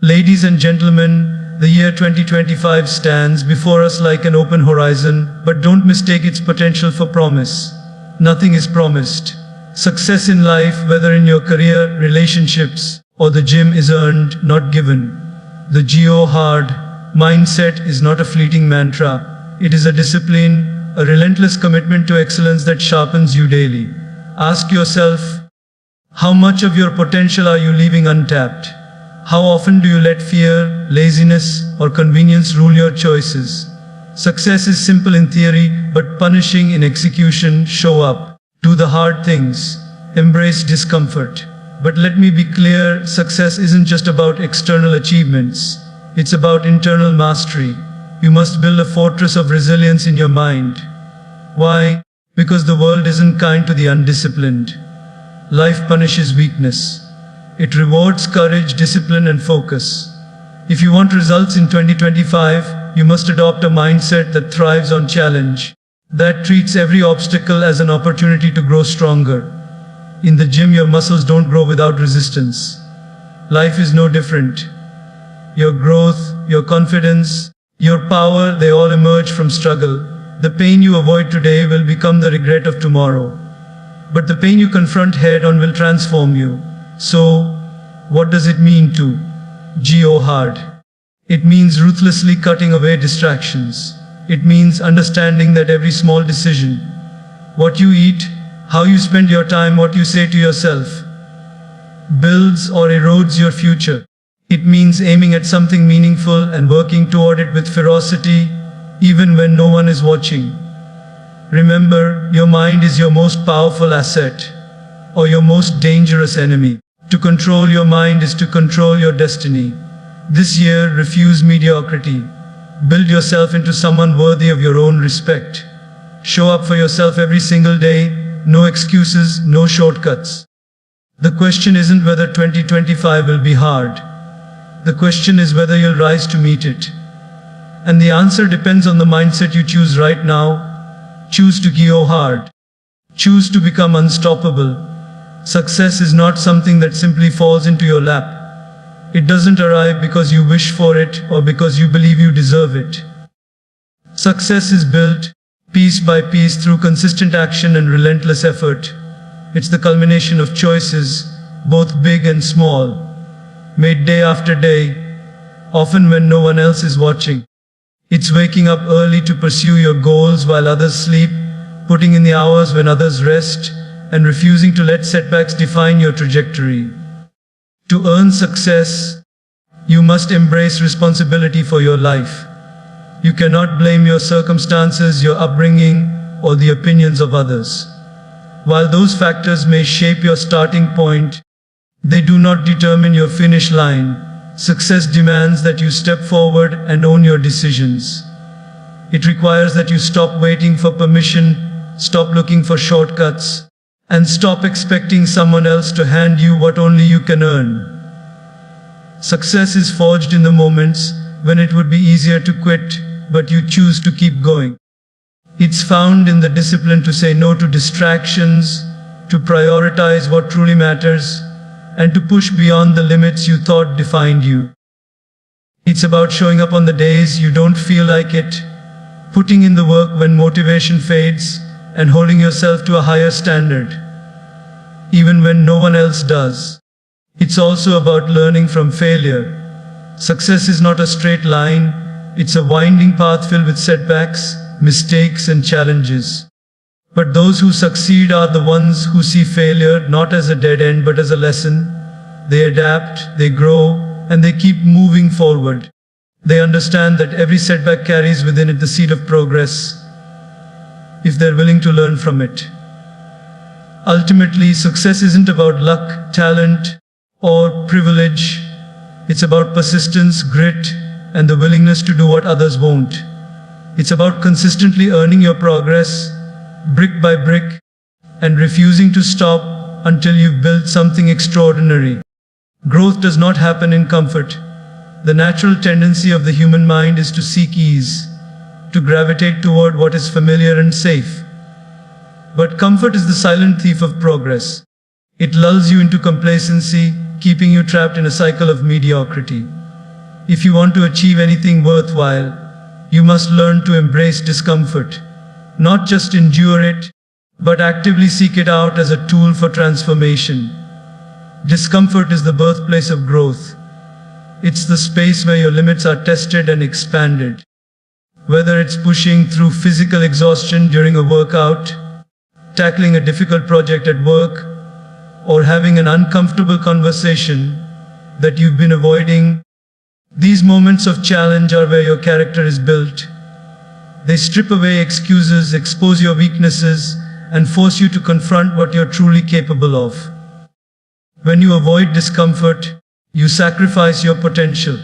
Ladies and gentlemen, the year 2025 stands before us like an open horizon, but don't mistake its potential for promise. Nothing is promised. Success in life, whether in your career, relationships, or the gym, is earned, not given. The Go hard mindset is not a fleeting mantra. It is a discipline, a relentless commitment to excellence that sharpens you daily. Ask yourself, how much of your potential are you leaving untapped? How often do you let fear, laziness, or convenience rule your choices? Success is simple in theory, but punishing in execution. Show up, do the hard things, embrace discomfort. But let me be clear, success isn't just about external achievements. It's about internal mastery. You must build a fortress of resilience in your mind. Why? Because the world isn't kind to the undisciplined. Life punishes weakness. It rewards courage, discipline, and focus. If you want results in 2025, you must adopt a mindset that thrives on challenge, that treats every obstacle as an opportunity to grow stronger. In the gym, your muscles don't grow without resistance. Life is no different. Your growth, your confidence, your power, they all emerge from struggle. The pain you avoid today will become the regret of tomorrow. But the pain you confront head-on will transform you. So, what does it mean to go hard? It means ruthlessly cutting away distractions. It means understanding that every small decision, what you eat, how you spend your time, what you say to yourself, builds or erodes your future. It means aiming at something meaningful and working toward it with ferocity, even when no one is watching. Remember, your mind is your most powerful asset, or your most dangerous enemy. To control your mind is to control your destiny. This year, refuse mediocrity. Build yourself into someone worthy of your own respect. Show up for yourself every single day. No excuses, no shortcuts. The question isn't whether 2025 will be hard. The question is whether you'll rise to meet it. And the answer depends on the mindset you choose right now. Choose to go hard. Choose to become unstoppable. Success is not something that simply falls into your lap. It doesn't arrive because you wish for it or because you believe you deserve it. Success is built, piece by piece, through consistent action and relentless effort. It's the culmination of choices, both big and small, made day after day, often when no one else is watching. It's waking up early to pursue your goals while others sleep, putting in the hours when others rest, and refusing to let setbacks define your trajectory. To earn success, you must embrace responsibility for your life. You cannot blame your circumstances, your upbringing, or the opinions of others. While those factors may shape your starting point, they do not determine your finish line. Success demands that you step forward and own your decisions. It requires that you stop waiting for permission, stop looking for shortcuts, and stop expecting someone else to hand you what only you can earn. Success is forged in the moments when it would be easier to quit, but you choose to keep going. It's found in the discipline to say no to distractions, to prioritize what truly matters, and to push beyond the limits you thought defined you. It's about showing up on the days you don't feel like it, putting in the work when motivation fades, and holding yourself to a higher standard, even when no one else does. It's also about learning from failure. Success is not a straight line, it's a winding path filled with setbacks, mistakes, and challenges. But those who succeed are the ones who see failure not as a dead end but as a lesson. They adapt, they grow, and they keep moving forward. They understand that every setback carries within it the seed of progress, if they're willing to learn from it. Ultimately, success isn't about luck, talent, or privilege. It's about persistence, grit, and the willingness to do what others won't. It's about consistently earning your progress, brick by brick, and refusing to stop until you've built something extraordinary. Growth does not happen in comfort. The natural tendency of the human mind is to seek ease, to gravitate toward what is familiar and safe. But comfort is the silent thief of progress. It lulls you into complacency, keeping you trapped in a cycle of mediocrity. If you want to achieve anything worthwhile, you must learn to embrace discomfort. Not just endure it, but actively seek it out as a tool for transformation. Discomfort is the birthplace of growth. It's the space where your limits are tested and expanded. Whether it's pushing through physical exhaustion during a workout, tackling a difficult project at work, or having an uncomfortable conversation that you've been avoiding, these moments of challenge are where your character is built. They strip away excuses, expose your weaknesses, and force you to confront what you're truly capable of. When you avoid discomfort, you sacrifice your potential.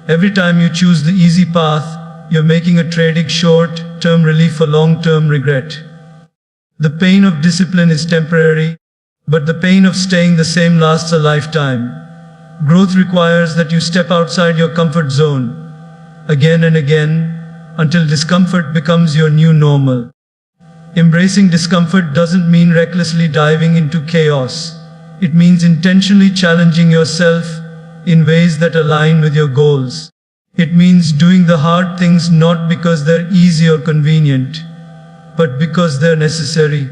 Every time you choose the easy path, you're making a trading short-term relief for long-term regret. The pain of discipline is temporary, but the pain of staying the same lasts a lifetime. Growth requires that you step outside your comfort zone, again and again, until discomfort becomes your new normal. Embracing discomfort doesn't mean recklessly diving into chaos. It means intentionally challenging yourself in ways that align with your goals. It means doing the hard things not because they're easy or convenient, but because they're necessary.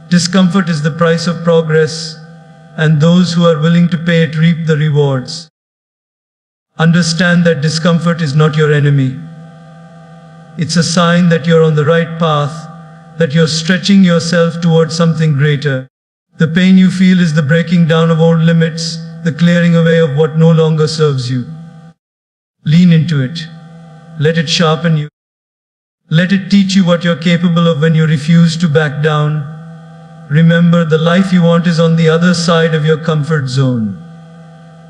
Discomfort is the price of progress, and those who are willing to pay it reap the rewards. Understand that discomfort is not your enemy. It's a sign that you're on the right path, that you're stretching yourself towards something greater. The pain you feel is the breaking down of old limits, the clearing away of what no longer serves you. Lean into it. Let it sharpen you. Let it teach you what you're capable of when you refuse to back down. Remember, the life you want is on the other side of your comfort zone.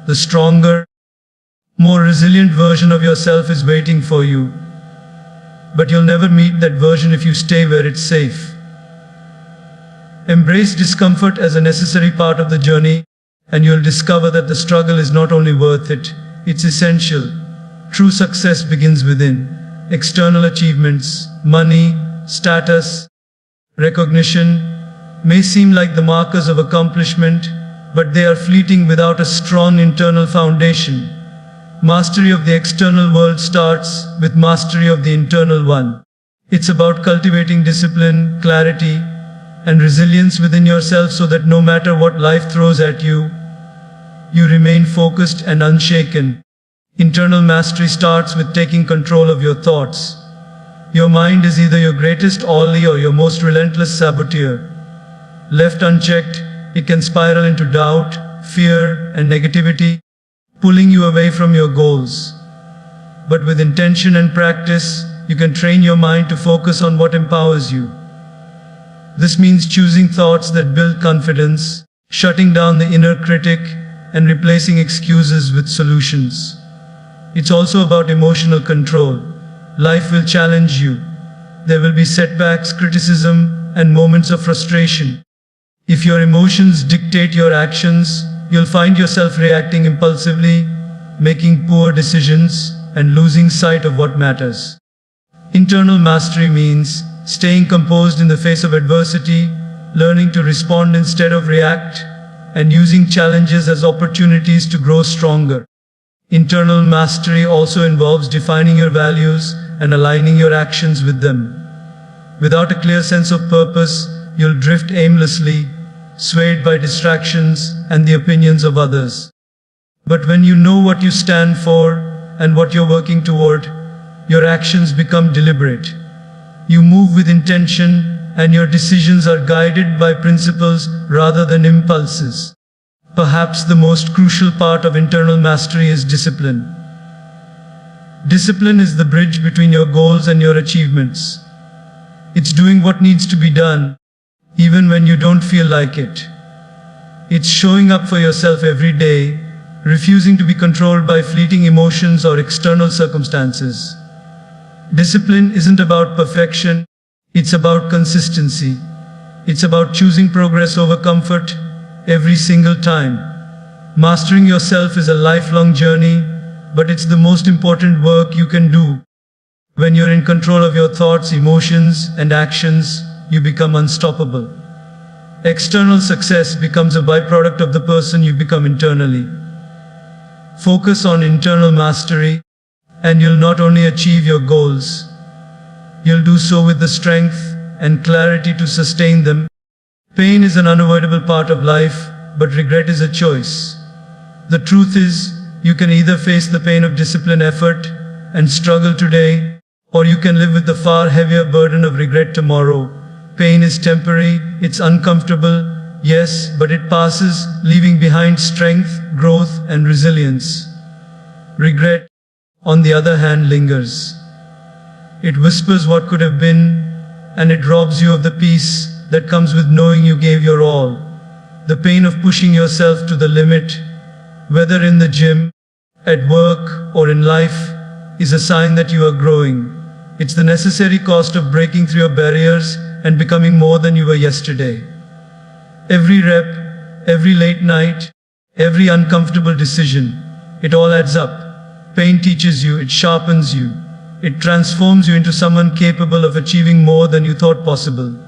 The stronger, more resilient version of yourself is waiting for you. But you'll never meet that version if you stay where it's safe. Embrace discomfort as a necessary part of the journey, and you'll discover that the struggle is not only worth it, it's essential. True success begins within. External achievements, money, status, recognition may seem like the markers of accomplishment, but they are fleeting without a strong internal foundation. Mastery of the external world starts with mastery of the internal one. It's about cultivating discipline, clarity, and resilience within yourself so that no matter what life throws at you, you remain focused and unshaken. Internal mastery starts with taking control of your thoughts. Your mind is either your greatest ally or your most relentless saboteur. Left unchecked, it can spiral into doubt, fear, and negativity, pulling you away from your goals. But with intention and practice, you can train your mind to focus on what empowers you. This means choosing thoughts that build confidence, shutting down the inner critic, and replacing excuses with solutions. It's also about emotional control. Life will challenge you. There will be setbacks, criticism, and moments of frustration. If your emotions dictate your actions, you'll find yourself reacting impulsively, making poor decisions, and losing sight of what matters. Internal mastery means staying composed in the face of adversity, learning to respond instead of react, and using challenges as opportunities to grow stronger. Internal mastery also involves defining your values and aligning your actions with them. Without a clear sense of purpose, you'll drift aimlessly, swayed by distractions and the opinions of others. But when you know what you stand for and what you're working toward, your actions become deliberate. You move with intention, and your decisions are guided by principles rather than impulses. Perhaps the most crucial part of internal mastery is discipline. Discipline is the bridge between your goals and your achievements. It's doing what needs to be done, even when you don't feel like it. It's showing up for yourself every day, refusing to be controlled by fleeting emotions or external circumstances. Discipline isn't about perfection, it's about consistency. It's about choosing progress over comfort every single time. Mastering yourself is a lifelong journey, but it's the most important work you can do. When you're in control of your thoughts, emotions, and actions, you become unstoppable. External success becomes a byproduct of the person you become internally. Focus on internal mastery, and you'll not only achieve your goals, you'll do so with the strength and clarity to sustain them. Pain is an unavoidable part of life, but regret is a choice. The truth is, you can either face the pain of disciplined effort and struggle today, or you can live with the far heavier burden of regret tomorrow. Pain is temporary, it's uncomfortable, yes, but it passes, leaving behind strength, growth, and resilience. Regret, on the other hand, lingers. It whispers what could have been, and it robs you of the peace that comes with knowing you gave your all. The pain of pushing yourself to the limit, whether in the gym, at work, or in life, is a sign that you are growing. It's the necessary cost of breaking through your barriers and becoming more than you were yesterday. Every rep, every late night, every uncomfortable decision, it all adds up. Pain teaches you, it sharpens you, it transforms you into someone capable of achieving more than you thought possible.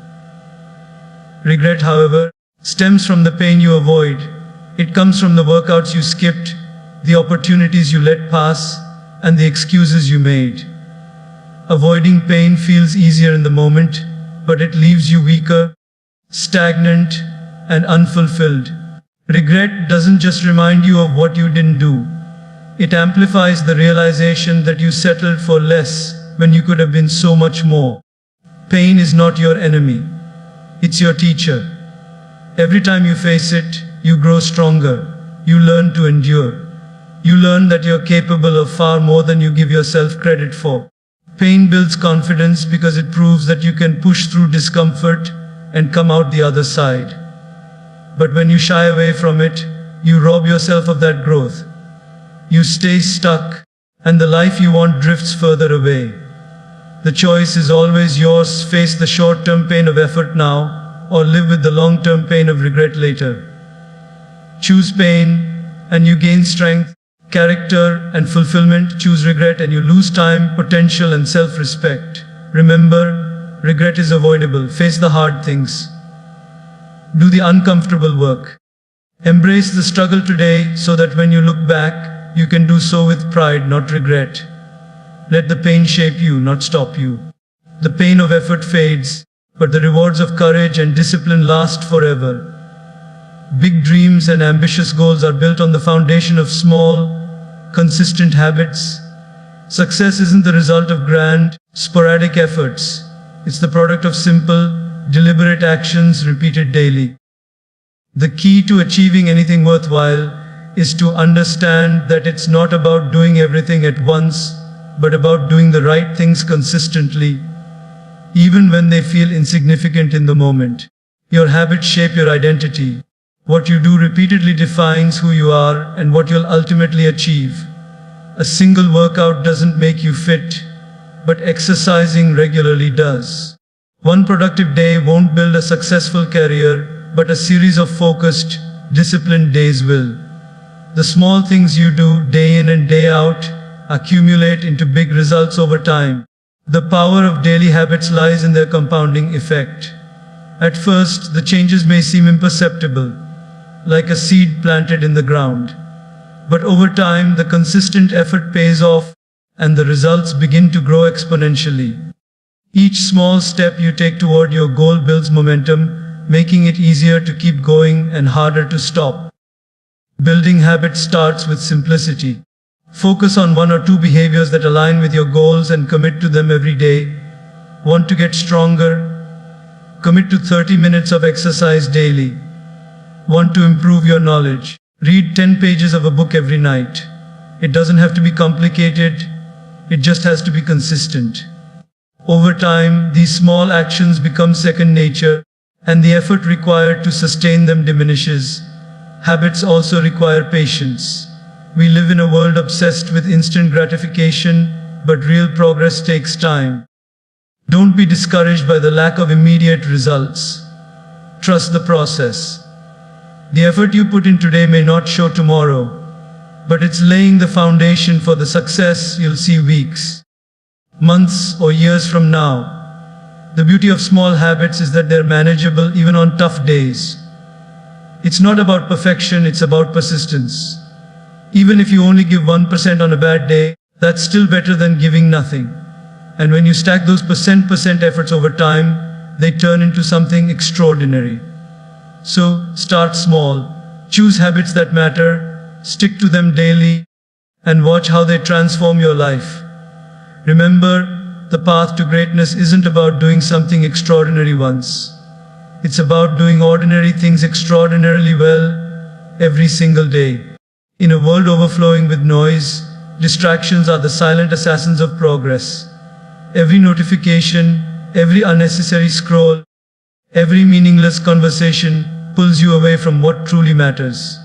Regret, however, stems from the pain you avoid. It comes from the workouts you skipped, the opportunities you let pass, and the excuses you made. Avoiding pain feels easier in the moment, but it leaves you weaker, stagnant, and unfulfilled. Regret doesn't just remind you of what you didn't do. It amplifies the realization that you settled for less when you could have been so much more. Pain is not your enemy. It's your teacher. Every time you face it, you grow stronger. You learn to endure. You learn that you're capable of far more than you give yourself credit for. Pain builds confidence because it proves that you can push through discomfort and come out the other side. But when you shy away from it, you rob yourself of that growth. You stay stuck, and the life you want drifts further away. The choice is always yours: face the short-term pain of effort now, or live with the long-term pain of regret later. Choose pain, and you gain strength, character, and fulfillment. Choose regret, and you lose time, potential, and self-respect. Remember, regret is avoidable. Face the hard things. Do the uncomfortable work. Embrace the struggle today so that when you look back, you can do so with pride, not regret. Let the pain shape you, not stop you. The pain of effort fades, but the rewards of courage and discipline last forever. Big dreams and ambitious goals are built on the foundation of small, consistent habits. Success isn't the result of grand, sporadic efforts. It's the product of simple, deliberate actions repeated daily. The key to achieving anything worthwhile is to understand that it's not about doing everything at once, but about doing the right things consistently, even when they feel insignificant in the moment. Your habits shape your identity. What you do repeatedly defines who you are and what you'll ultimately achieve. A single workout doesn't make you fit, but exercising regularly does. One productive day won't build a successful career, but a series of focused, disciplined days will. The small things you do day in and day out accumulate into big results over time. The power of daily habits lies in their compounding effect. At first, the changes may seem imperceptible, like a seed planted in the ground. But over time, the consistent effort pays off, and the results begin to grow exponentially. Each small step you take toward your goal builds momentum, making it easier to keep going and harder to stop. Building habits starts with simplicity. Focus on one or two behaviors that align with your goals and commit to them every day. Want to get stronger? Commit to 30 minutes of exercise daily. Want to improve your knowledge? Read 10 pages of a book every night. It doesn't have to be complicated, it just has to be consistent. Over time, these small actions become second nature, and the effort required to sustain them diminishes. Habits also require patience. We live in a world obsessed with instant gratification, but real progress takes time. Don't be discouraged by the lack of immediate results. Trust the process. The effort you put in today may not show tomorrow, but it's laying the foundation for the success you'll see weeks, months, or years from now. The beauty of small habits is that they're manageable even on tough days. It's not about perfection, it's about persistence. Even if you only give 1% on a bad day, that's still better than giving nothing. And when you stack those percent efforts over time, they turn into something extraordinary. So, start small. Choose habits that matter, stick to them daily, and watch how they transform your life. Remember, the path to greatness isn't about doing something extraordinary once. It's about doing ordinary things extraordinarily well, every single day. In a world overflowing with noise, distractions are the silent assassins of progress. Every notification, every unnecessary scroll, every meaningless conversation pulls you away from what truly matters.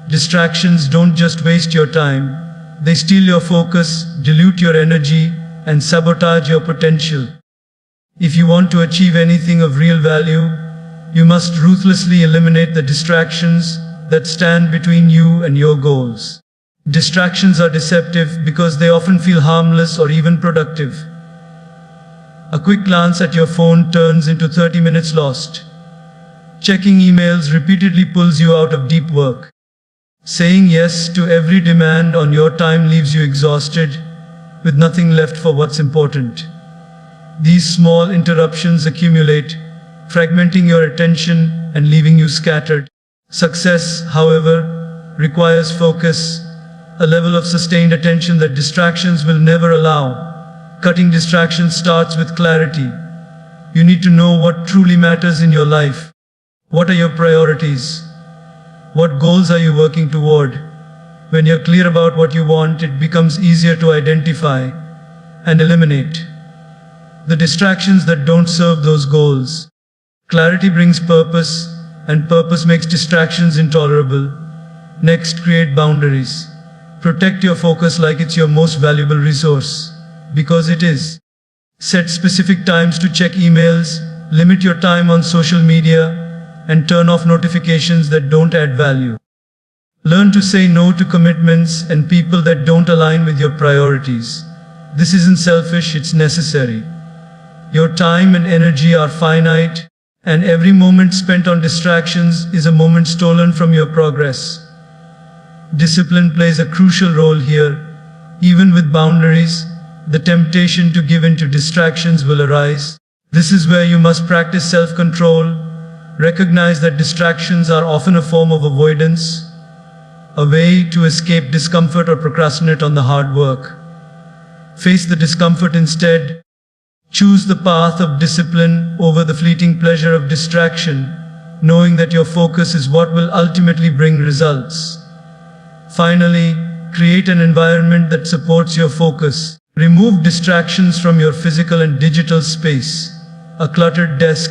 Distractions don't just waste your time, they steal your focus, dilute your energy, and sabotage your potential. If you want to achieve anything of real value, you must ruthlessly eliminate the distractions that stand between you and your goals. Distractions are deceptive because they often feel harmless or even productive. A quick glance at your phone turns into 30 minutes lost. Checking emails repeatedly pulls you out of deep work. Saying yes to every demand on your time leaves you exhausted, with nothing left for what's important. These small interruptions accumulate, fragmenting your attention and leaving you scattered. Success, however, requires focus, a level of sustained attention that distractions will never allow. Cutting distractions starts with clarity. You need to know what truly matters in your life. What are your priorities? What goals are you working toward? When you're clear about what you want, it becomes easier to identify and eliminate the distractions that don't serve those goals. Clarity brings purpose, and purpose makes distractions intolerable. Next, create boundaries. Protect your focus like it's your most valuable resource, because it is. Set specific times to check emails, limit your time on social media, and turn off notifications that don't add value. Learn to say no to commitments and people that don't align with your priorities. This isn't selfish, it's necessary. Your time and energy are finite, and every moment spent on distractions is a moment stolen from your progress. Discipline plays a crucial role here. Even with boundaries, the temptation to give in to distractions will arise. This is where you must practice self-control. Recognize that distractions are often a form of avoidance, a way to escape discomfort or procrastinate on the hard work. Face the discomfort instead. Choose the path of discipline over the fleeting pleasure of distraction, knowing that your focus is what will ultimately bring results. Finally, create an environment that supports your focus. Remove distractions from your physical and digital space. A cluttered desk,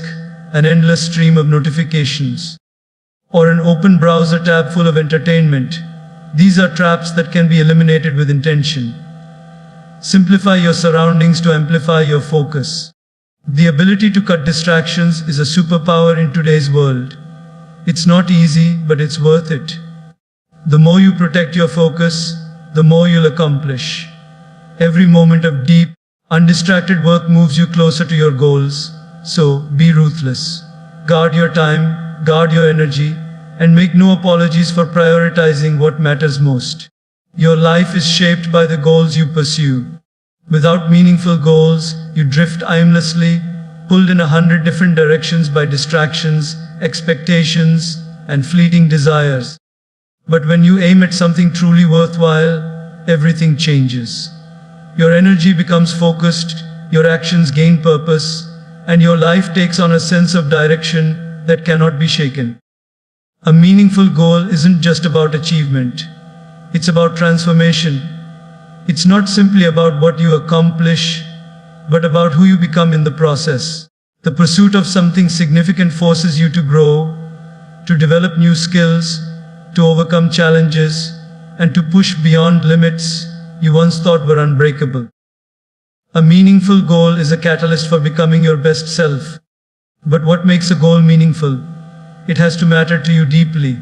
an endless stream of notifications, or an open browser tab full of entertainment. These are traps that can be eliminated with intention. Simplify your surroundings to amplify your focus. The ability to cut distractions is a superpower in today's world. It's not easy, but it's worth it. The more you protect your focus, the more you'll accomplish. Every moment of deep, undistracted work moves you closer to your goals. So, be ruthless. Guard your time, guard your energy, and make no apologies for prioritizing what matters most. Your life is shaped by the goals you pursue. Without meaningful goals, you drift aimlessly, pulled in 100 different directions by distractions, expectations, and fleeting desires. But when you aim at something truly worthwhile, everything changes. Your energy becomes focused, your actions gain purpose, and your life takes on a sense of direction that cannot be shaken. A meaningful goal isn't just about achievement. It's about transformation. It's not simply about what you accomplish, but about who you become in the process. The pursuit of something significant forces you to grow, to develop new skills, to overcome challenges, and to push beyond limits you once thought were unbreakable. A meaningful goal is a catalyst for becoming your best self. But what makes a goal meaningful? It has to matter to you deeply.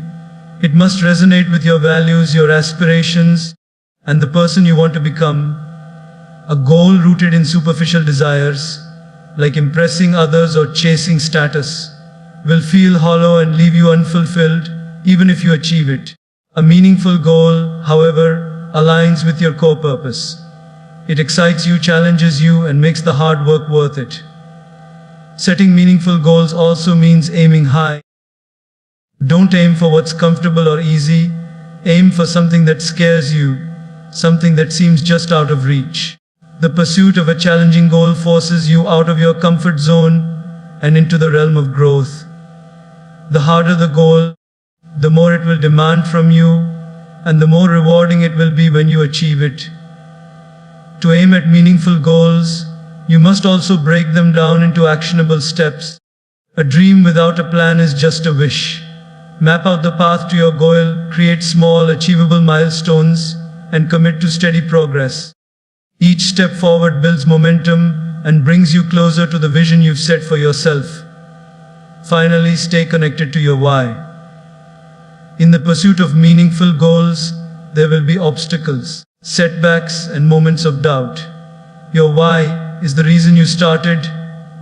It must resonate with your values, your aspirations, and the person you want to become. A goal rooted in superficial desires, like impressing others or chasing status, will feel hollow and leave you unfulfilled, even if you achieve it. A meaningful goal, however, aligns with your core purpose. It excites you, challenges you, and makes the hard work worth it. Setting meaningful goals also means aiming high. Don't aim for what's comfortable or easy. Aim for something that scares you, something that seems just out of reach. The pursuit of a challenging goal forces you out of your comfort zone and into the realm of growth. The harder the goal, the more it will demand from you, and the more rewarding it will be when you achieve it. To aim at meaningful goals, you must also break them down into actionable steps. A dream without a plan is just a wish. Map out the path to your goal, create small, achievable milestones, and commit to steady progress. Each step forward builds momentum and brings you closer to the vision you've set for yourself. Finally, stay connected to your why. In the pursuit of meaningful goals, there will be obstacles, setbacks, and moments of doubt. Your why is the reason you started,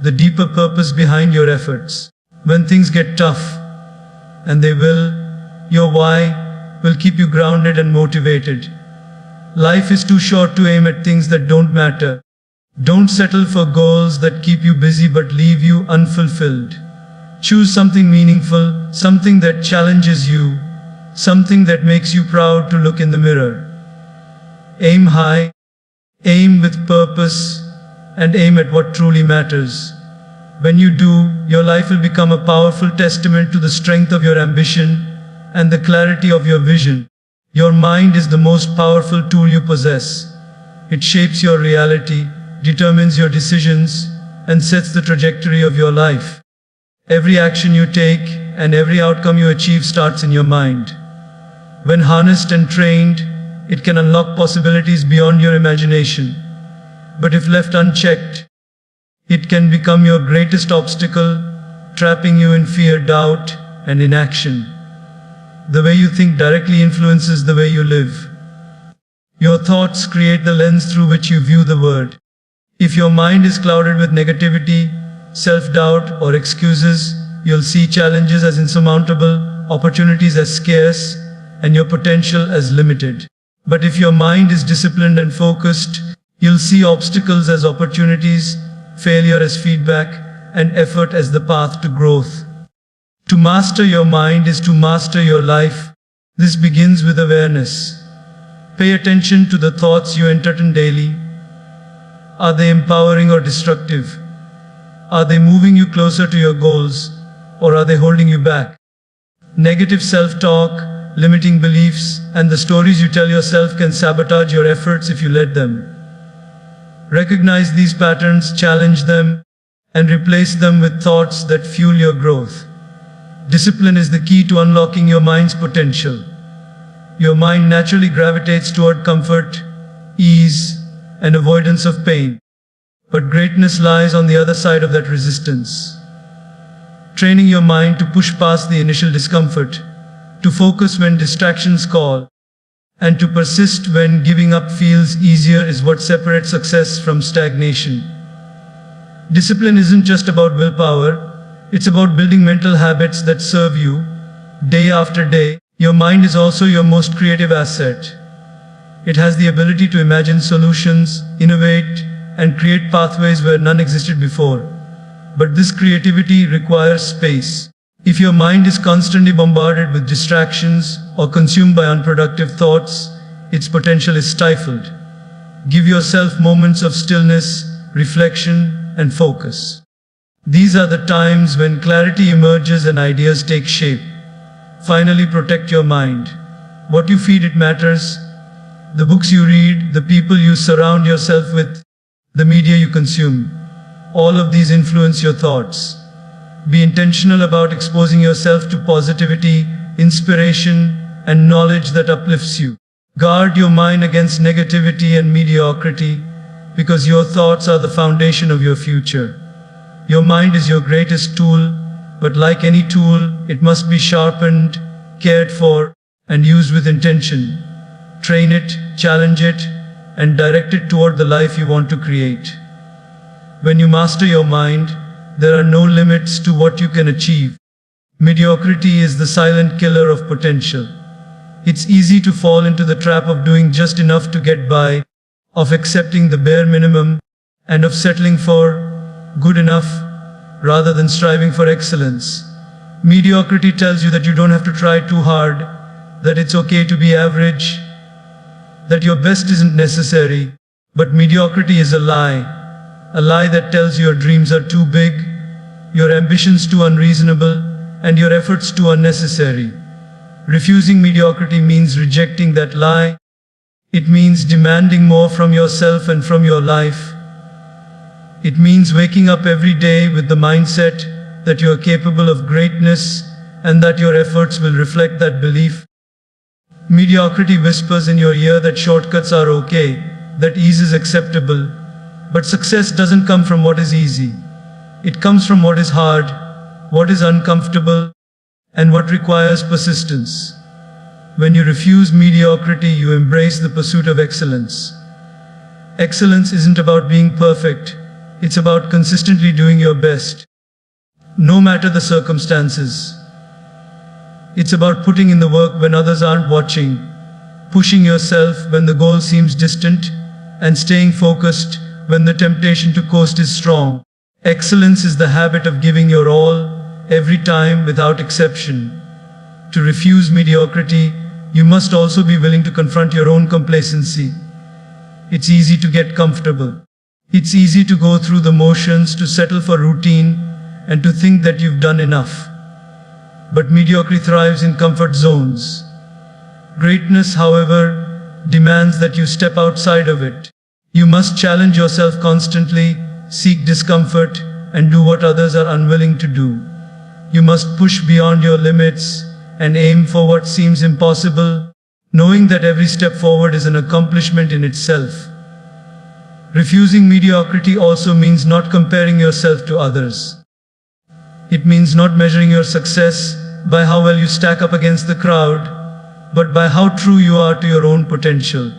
the deeper purpose behind your efforts. When things get tough, and they will, your why will keep you grounded and motivated. Life is too short to aim at things that don't matter. Don't settle for goals that keep you busy but leave you unfulfilled. Choose something meaningful, something that challenges you, something that makes you proud to look in the mirror. Aim high, aim with purpose, and aim at what truly matters. When you do, your life will become a powerful testament to the strength of your ambition and the clarity of your vision. Your mind is the most powerful tool you possess. It shapes your reality, determines your decisions, and sets the trajectory of your life. Every action you take and every outcome you achieve starts in your mind. When harnessed and trained, it can unlock possibilities beyond your imagination. But if left unchecked, it can become your greatest obstacle, trapping you in fear, doubt, and inaction. The way you think directly influences the way you live. Your thoughts create the lens through which you view the world. If your mind is clouded with negativity, self-doubt, or excuses, you'll see challenges as insurmountable, opportunities as scarce, and your potential as limited. But if your mind is disciplined and focused, you'll see obstacles as opportunities, failure as feedback, and effort as the path to growth. To master your mind is to master your life. This begins with awareness. Pay attention to the thoughts you entertain daily. Are they empowering or destructive? Are they moving you closer to your goals, or are they holding you back? Negative self-talk, limiting beliefs, and the stories you tell yourself can sabotage your efforts if you let them. Recognize these patterns, challenge them, and replace them with thoughts that fuel your growth. Discipline is the key to unlocking your mind's potential. Your mind naturally gravitates toward comfort, ease, and avoidance of pain. But greatness lies on the other side of that resistance. Training your mind to push past the initial discomfort, to focus when distractions call, and to persist when giving up feels easier is what separates success from stagnation. Discipline isn't just about willpower. It's about building mental habits that serve you day after day. Your mind is also your most creative asset. It has the ability to imagine solutions, innovate, and create pathways where none existed before. But this creativity requires space. If your mind is constantly bombarded with distractions or consumed by unproductive thoughts, its potential is stifled. Give yourself moments of stillness, reflection, and focus. These are the times when clarity emerges and ideas take shape. Finally, protect your mind. What you feed it matters. The books you read, the people you surround yourself with, the media you consume. All of these influence your thoughts. Be intentional about exposing yourself to positivity, inspiration, and knowledge that uplifts you. Guard your mind against negativity and mediocrity, because your thoughts are the foundation of your future. Your mind is your greatest tool, but like any tool, it must be sharpened, cared for, and used with intention. Train it, challenge it, and direct it toward the life you want to create. When you master your mind, there are no limits to what you can achieve. Mediocrity is the silent killer of potential. It's easy to fall into the trap of doing just enough to get by, of accepting the bare minimum, and of settling for good enough rather than striving for excellence. Mediocrity tells you that you don't have to try too hard, that it's okay to be average, that your best isn't necessary. But mediocrity is a lie that tells you your dreams are too big, your ambitions too unreasonable, and your efforts too unnecessary. Refusing mediocrity means rejecting that lie. It means demanding more from yourself and from your life. It means waking up every day with the mindset that you are capable of greatness and that your efforts will reflect that belief. Mediocrity whispers in your ear that shortcuts are okay, that ease is acceptable, but success doesn't come from what is easy. It comes from what is hard, what is uncomfortable, and what requires persistence. When you refuse mediocrity, you embrace the pursuit of excellence. Excellence isn't about being perfect, it's about consistently doing your best, no matter the circumstances. It's about putting in the work when others aren't watching, pushing yourself when the goal seems distant, and staying focused when the temptation to coast is strong. Excellence is the habit of giving your all, every time, without exception. To refuse mediocrity, you must also be willing to confront your own complacency. It's easy to get comfortable. It's easy to go through the motions, to settle for routine, and to think that you've done enough. But mediocrity thrives in comfort zones. Greatness, however, demands that you step outside of it. You must challenge yourself constantly, seek discomfort, and do what others are unwilling to do. You must push beyond your limits and aim for what seems impossible, knowing that every step forward is an accomplishment in itself. Refusing mediocrity also means not comparing yourself to others. It means not measuring your success by how well you stack up against the crowd, but by how true you are to your own potential.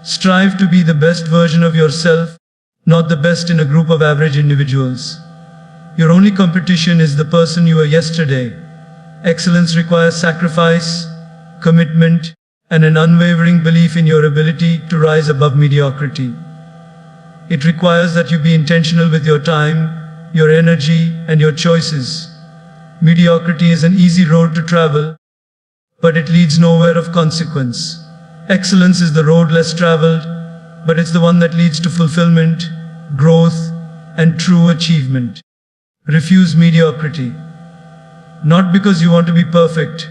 Strive to be the best version of yourself, not the best in a group of average individuals. Your only competition is the person you were yesterday. Excellence requires sacrifice, commitment, and an unwavering belief in your ability to rise above mediocrity. It requires that you be intentional with your time, your energy, and your choices. Mediocrity is an easy road to travel, but it leads nowhere of consequence. Excellence is the road less traveled, but it's the one that leads to fulfillment, growth, and true achievement. Refuse mediocrity. Not because you want to be perfect,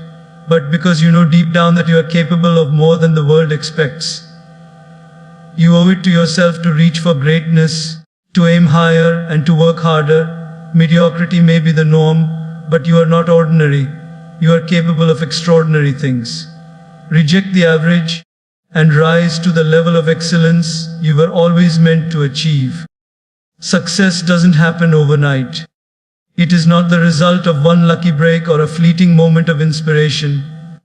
but because you know deep down that you are capable of more than the world expects. You owe it to yourself to reach for greatness, to aim higher, and to work harder. Mediocrity may be the norm, but you are not ordinary. You are capable of extraordinary things. Reject the average and rise to the level of excellence you were always meant to achieve. Success doesn't happen overnight. It is not the result of one lucky break or a fleeting moment of inspiration.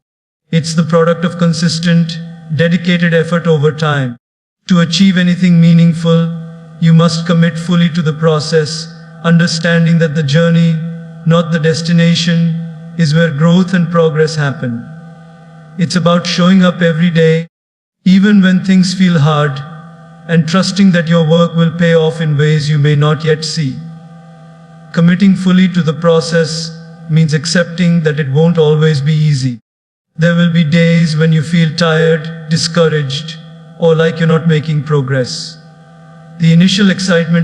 It's the product of consistent, dedicated effort over time. To achieve anything meaningful, you must commit fully to the process, understanding that the journey, not the destination, is where growth and progress happen. It's about showing up every day, even when things feel hard, and trusting that your work will pay off in ways you may not yet see. Committing fully to the process means accepting that it won't always be easy. There will be days when you feel tired, discouraged, or like you're not making progress. The initial excitement